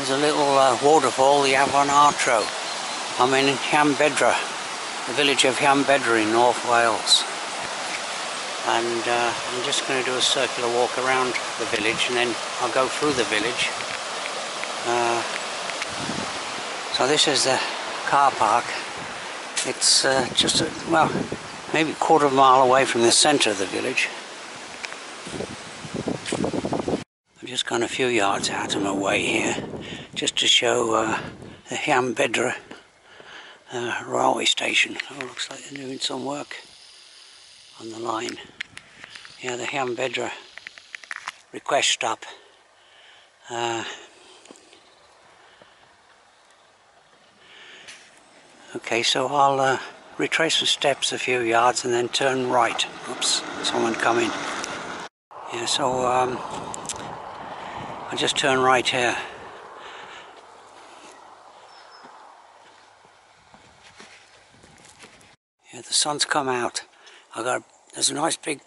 There's a little waterfall, the Afon Artro. I'm in Llanbedr, the village of Llanbedr in North Wales. And I'm just going to do a circular walk around the village and then I'll go through the village. So this is the car park. It's just, well, maybe a quarter of a mile away from the centre of the village. I've just gone a few yards out of my way here just to show the Llanbedr railway station. Oh, looks like they're doing some work on the line. Yeah, the Llanbedr request stop. Okay, so I'll retrace the steps a few yards and then turn right. Oops, someone coming. Yeah, so I'll just turn right here. Yeah, the sun's come out. There's a nice big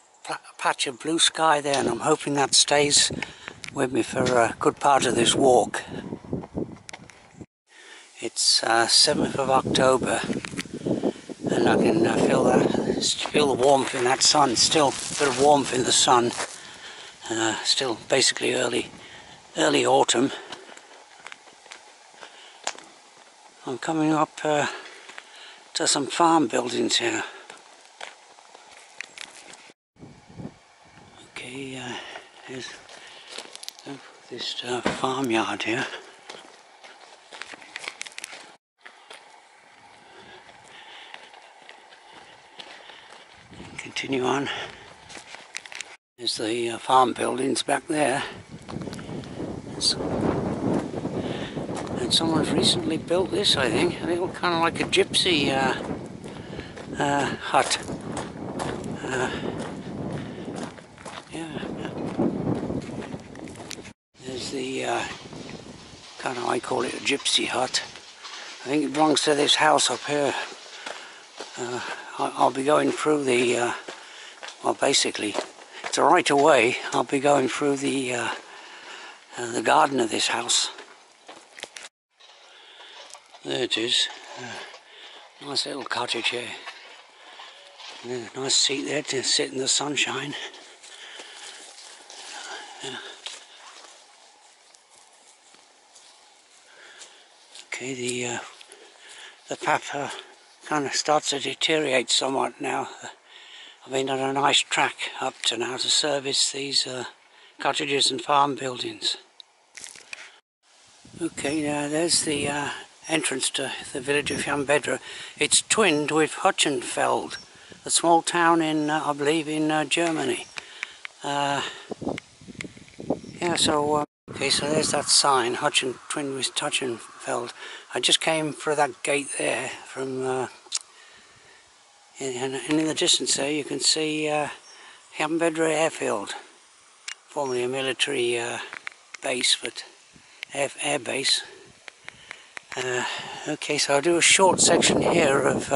patch of blue sky there, and I'm hoping that stays with me for a good part of this walk. It's 7th of October, and I can feel the warmth in that sun. Still a bit of warmth in the sun. Still basically early autumn. I'm coming up to some farm buildings here. Okay, here's this farmyard here. Continue on. There's the farm buildings back there. And someone's recently built this, I think. A little kind of like a gypsy hut. Yeah. There's the kind of, I call it a gypsy hut. I think it belongs to this house up here. I'll be going through the, well, basically, it's a right of way. I'll be going through the garden of this house. There it is. Nice little cottage here. And a nice seat there to sit in the sunshine. Yeah. Okay, the path kind of starts to deteriorate somewhat now. I've been on a nice track up to now to service these cottages and farm buildings. Okay, now there's the entrance to the village of Llanbedr. It's twinned with Hutchenfeld, a small town in, I believe, in Germany. Yeah, so okay, so there's that sign, twinned with Hutchenfeld. I just came through that gate there from, and in the distance there you can see Llanbedr airfield, formerly a military base, but air base. Okay, so I'll do a short section here of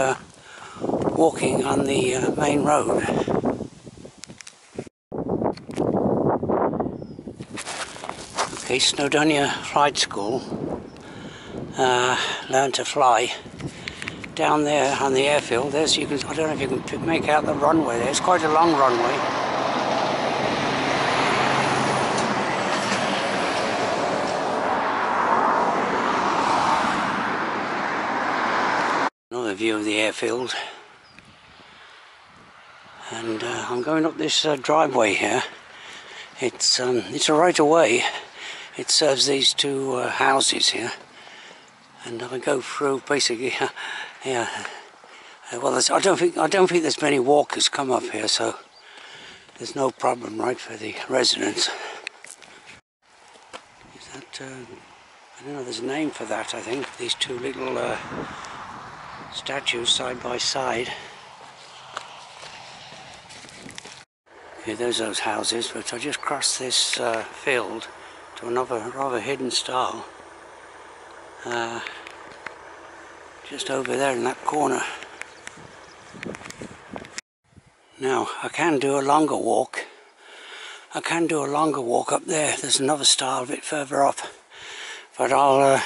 walking on the main road. Okay, Snowdonia Flight School, learn to fly. Down there on the airfield, there's, I don't know if you can make out the runway there. It's quite a long runway. Another view of the airfield. And I'm going up this driveway here. It's a right of way. It serves these two houses here. And I go through basically. Yeah, well, I don't think there's many walkers come up here, so there's no problem, right, for the residents. Is that, I don't know, there's a name for that, I think, these two little statues side by side. Okay, there's those houses, but I just crossed this field to another rather hidden style. Just over there in that corner. Now, I can do a longer walk. I can do a longer walk up there. There's another style a bit further up. But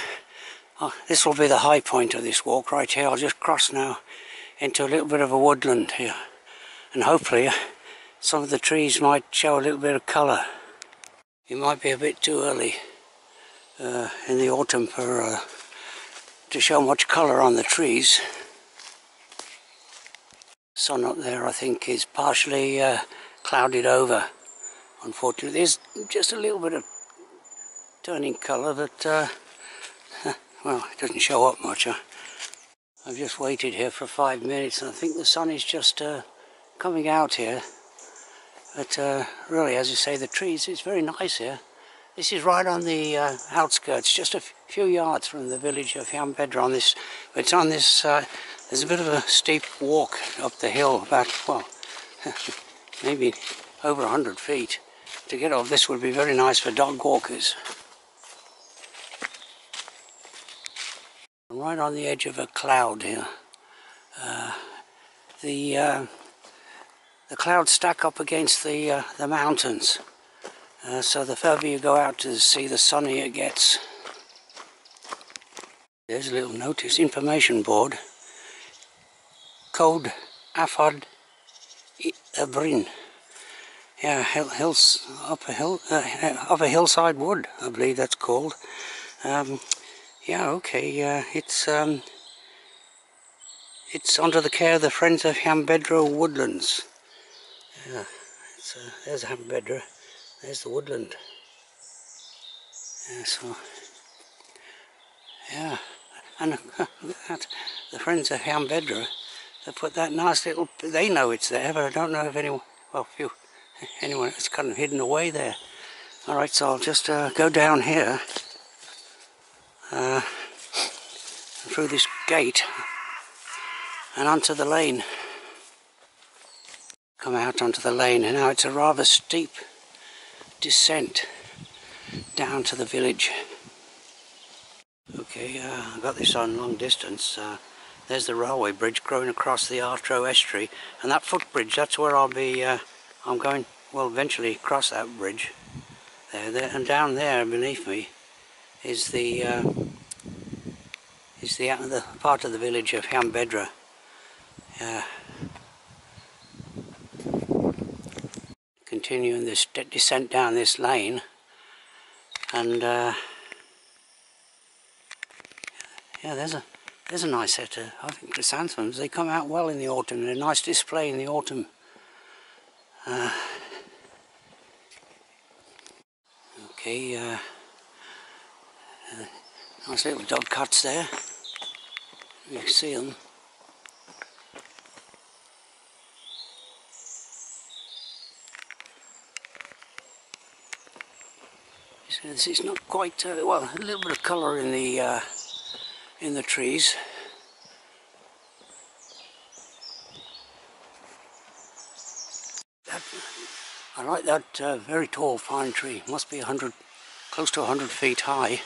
this will be the high point of this walk right here. I'll just cross now into a little bit of a woodland here, and hopefully some of the trees might show a little bit of colour. It might be a bit too early in the autumn to show much colour on the trees. The sun up there, I think, is partially clouded over. Unfortunately, there's just a little bit of turning colour, but well, it doesn't show up much. I've just waited here for 5 minutes, and I think the sun is just coming out here. But really, as you say, the trees, it's very nice here. This is right on the outskirts, just a few yards from the village of Llanbedr. It's on this, there's a bit of a steep walk up the hill, about, well, maybe over 100 feet. To get off this would be very nice for dog walkers. I'm right on the edge of a cloud here. The clouds stack up against the mountains, so the further you go out to sea, the sunnier it gets. There's a little notice, information board. Code Afad Abrin. Yeah, upper hillside wood, I believe that's called. Yeah, okay. It's under the care of the Friends of Llanbedr Woodlands. Yeah, there's Llanbedr. There's the woodland. Yeah, so yeah, and look at that. The Friends of Llanbedr, they put that nice little. They know it's there, but I don't know if anyone. Well, anyone, it's kind of hidden away there. Alright, so I'll just go down here through this gate and onto the lane. Come out onto the lane, and now it's a rather steep descent down to the village. Okay, I've got this on long distance. There's the railway bridge going across the Artro estuary, and that footbridge, that's where I'll be, I'm going, well, eventually cross that bridge. There, and down there beneath me is the part of the village of Llanbedr. Continuing this descent down this lane, and yeah, there's a nice set of, I think, chrysanthemums. They come out well in the autumn. They're a nice display in the autumn. Okay, nice little dog cuts there. You can see them. It's not quite well. A little bit of colour in the trees. I like that very tall pine tree. Must be close to 100 feet high.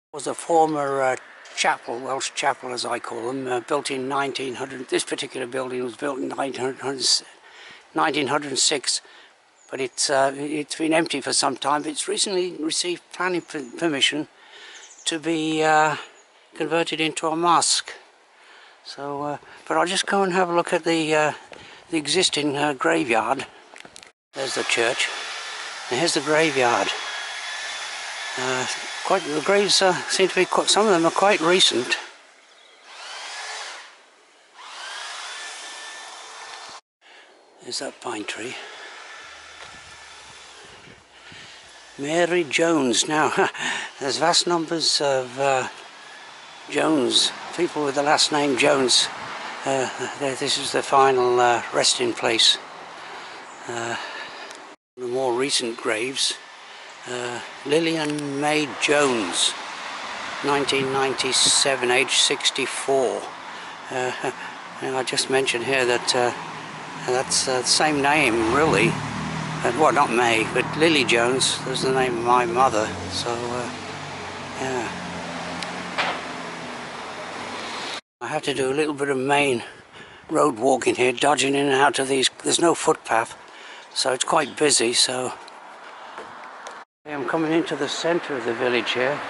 It was a former chapel, Welsh chapel as I call them, built in 1900. This particular building was built in 1906, but it's been empty for some time. It's recently received planning permission to be converted into a mosque. So, but I'll just go and have a look at the existing graveyard. There's the church, and here's the graveyard. The graves seem to be some of them are quite recent. There's that pine tree. Mary Jones. Now, there's vast numbers of Jones, people with the last name Jones. This is the final resting place. The more recent graves. Lillian May Jones, 1997, age 64. And I just mentioned here that that's the same name, really. Well, not May, but Lily Jones. That's the name of my mother. So, yeah. I have to do a little bit of main road walking here, dodging in and out of these. There's no footpath, so it's quite busy. So I'm coming into the centre of the village here.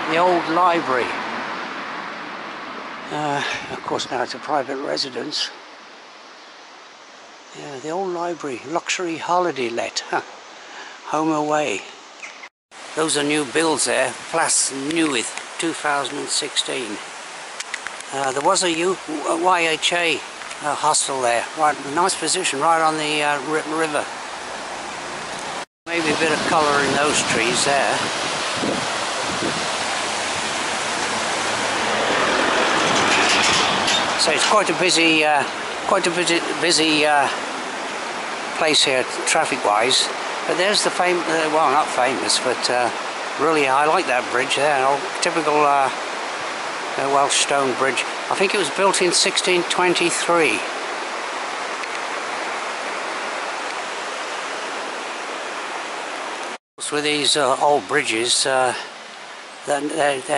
The old library. Of course now it's a private residence. Yeah, the old library, luxury holiday let. Home away. Those are new bills there, Plas Newydd 2016. There was a YHA hostel there, right, nice position, right on the river. Maybe a bit of colour in those trees there. So it's quite a busy place here, traffic-wise. But there's the well, not famous, but really I like that bridge there. Typical Welsh stone bridge. I think it was built in 1623. With these old bridges, they're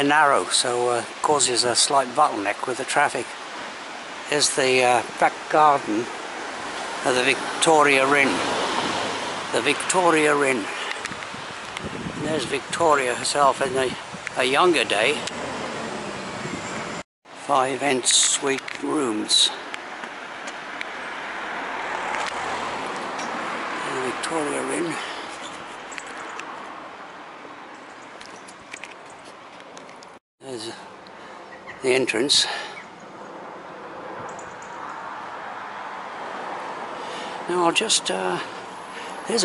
narrow, so it causes a slight bottleneck with the traffic. There's the back garden of the Victoria Inn. The Victoria Inn. And there's Victoria herself in a younger day. 5 en-suite rooms. And the Victoria Inn. There's the entrance. Now I'll just there's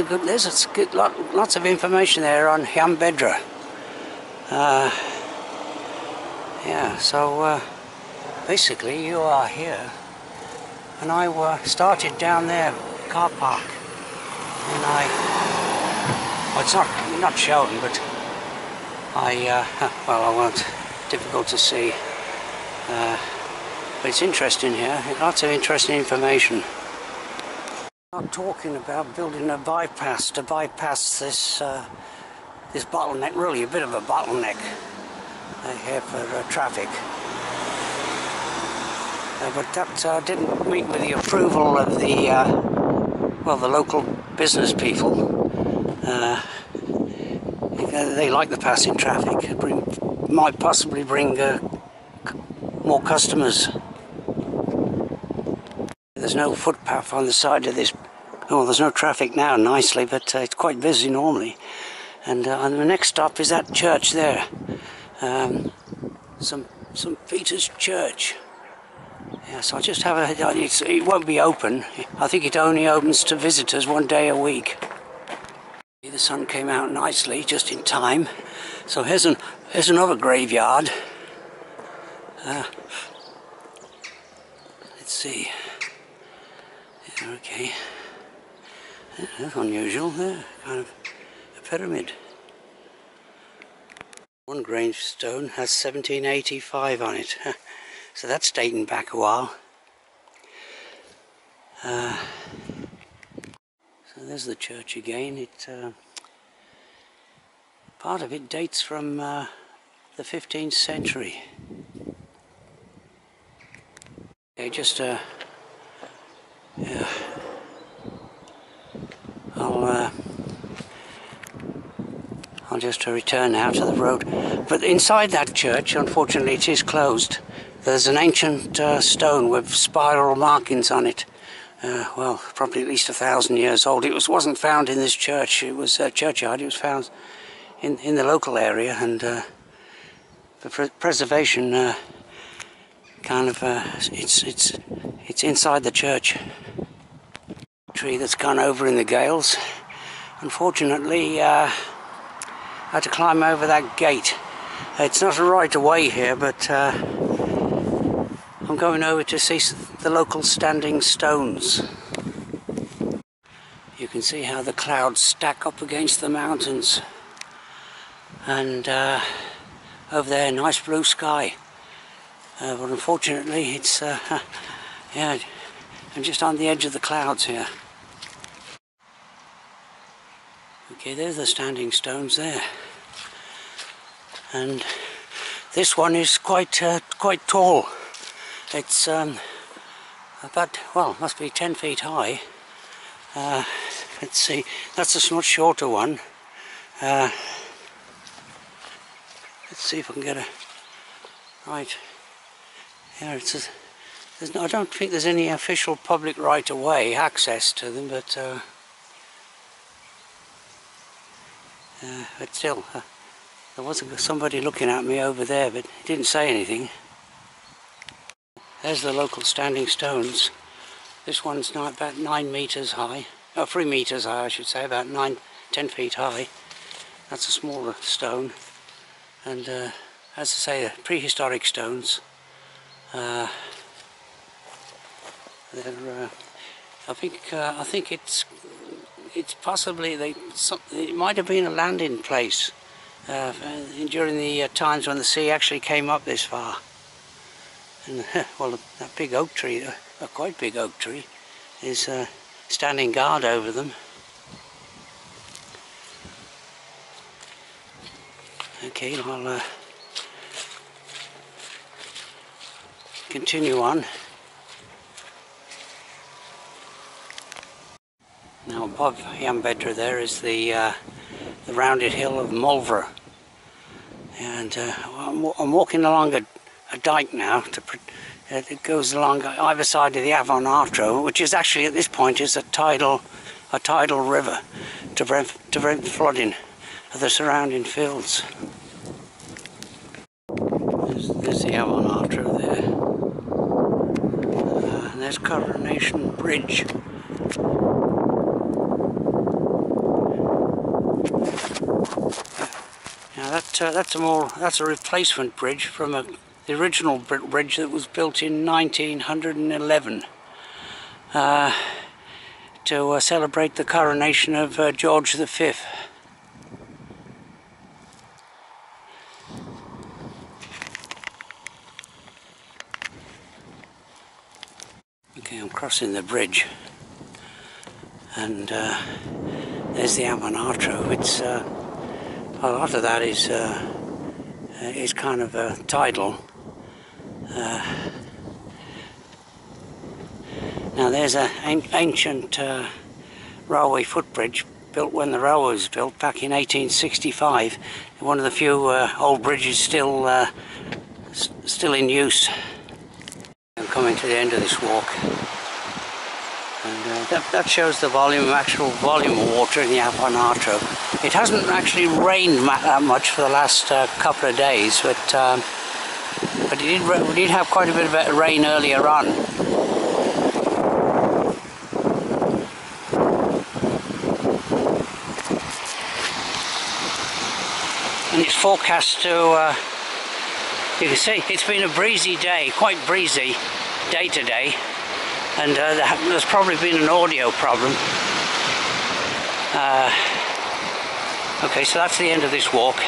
lots of information there on Llanbedr. Yeah, so basically you are here, and I started down there, car park, and well, it's not showing, but well, I won't. Difficult to see, but it's interesting here. Lots of interesting information. I'm talking about building a bypass to bypass this this bottleneck. Really, a bit of a bottleneck here for traffic. But that didn't meet with the approval of the well, the local business people. They like the passing traffic. Might possibly bring more customers. There's no footpath on the side of this. Oh, there's no traffic now, nicely, but it's quite busy normally. And the next stop is that church there, St. Peter's Church. Yeah, so I'll just have it won't be open. I think it only opens to visitors 1 day a week. The sun came out nicely, just in time. So here's another graveyard. Let's see. Yeah, okay. Yeah, that's unusual there. Kind of a pyramid. One gravestone has 1785 on it. So that's dating back a while. So there's the church again. Part of it dates from the 15th century. Okay, just yeah. I'll just return now to the road. But inside that church, unfortunately, it is closed. There's an ancient stone with spiral markings on it. Well, probably at least 1,000 years old. It wasn't found in this church. It was a churchyard. It was found in the local area, and for preservation, kind of it's inside the church. Tree that's gone over in the gales. Unfortunately, I had to climb over that gate. It's not a right of way here, but I'm going over to see the local standing stones. You can see how the clouds stack up against the mountains. And over there, nice blue sky. But unfortunately, it's yeah, I'm just on the edge of the clouds here. Okay, there's the standing stones there, and this one is quite tall. It's about, well, must be 10 feet high. Let's see, that's a much shorter one. Let's see if I can get a right. Yeah, I don't think there's any official public right-of-way access to them, but still, there was somebody looking at me over there, but he didn't say anything. There's the local standing stones. This one's now about 9 meters high. 3 meters high, I should say, about 10 feet high. That's a smaller stone. And as I say, they're prehistoric stones. I think it's possibly it might have been a landing place during the times when the sea actually came up this far. And well, that big oak tree, a quite big oak tree, is standing guard over them. Okay, I'll continue on. Now above Llanbedr there is the rounded hill of Llanbedr, and I'm walking along a dike now. It goes along either side of the Afon Artro, which is actually at this point is a tidal river to prevent flooding of the surrounding fields. There's the Afon Artro there, and there's Coronation Bridge. Now that's a replacement bridge from the original bridge that was built in 1911 to celebrate the coronation of George V. Okay, I'm crossing the bridge, and there's the Afon Artro. It's a lot of that is kind of tidal. Now there's an ancient railway footbridge built when the railway was built back in 1865. One of the few old bridges still in use. I'm coming to the end of this walk, and that shows the actual volume of water in the Afon Artro. It hasn't actually rained that much for the last couple of days, but we did have quite a bit of rain earlier on. And it's forecast to, you can see, it's been a breezy day, quite breezy day today, and there's probably been an audio problem. Okay, so that's the end of this walk.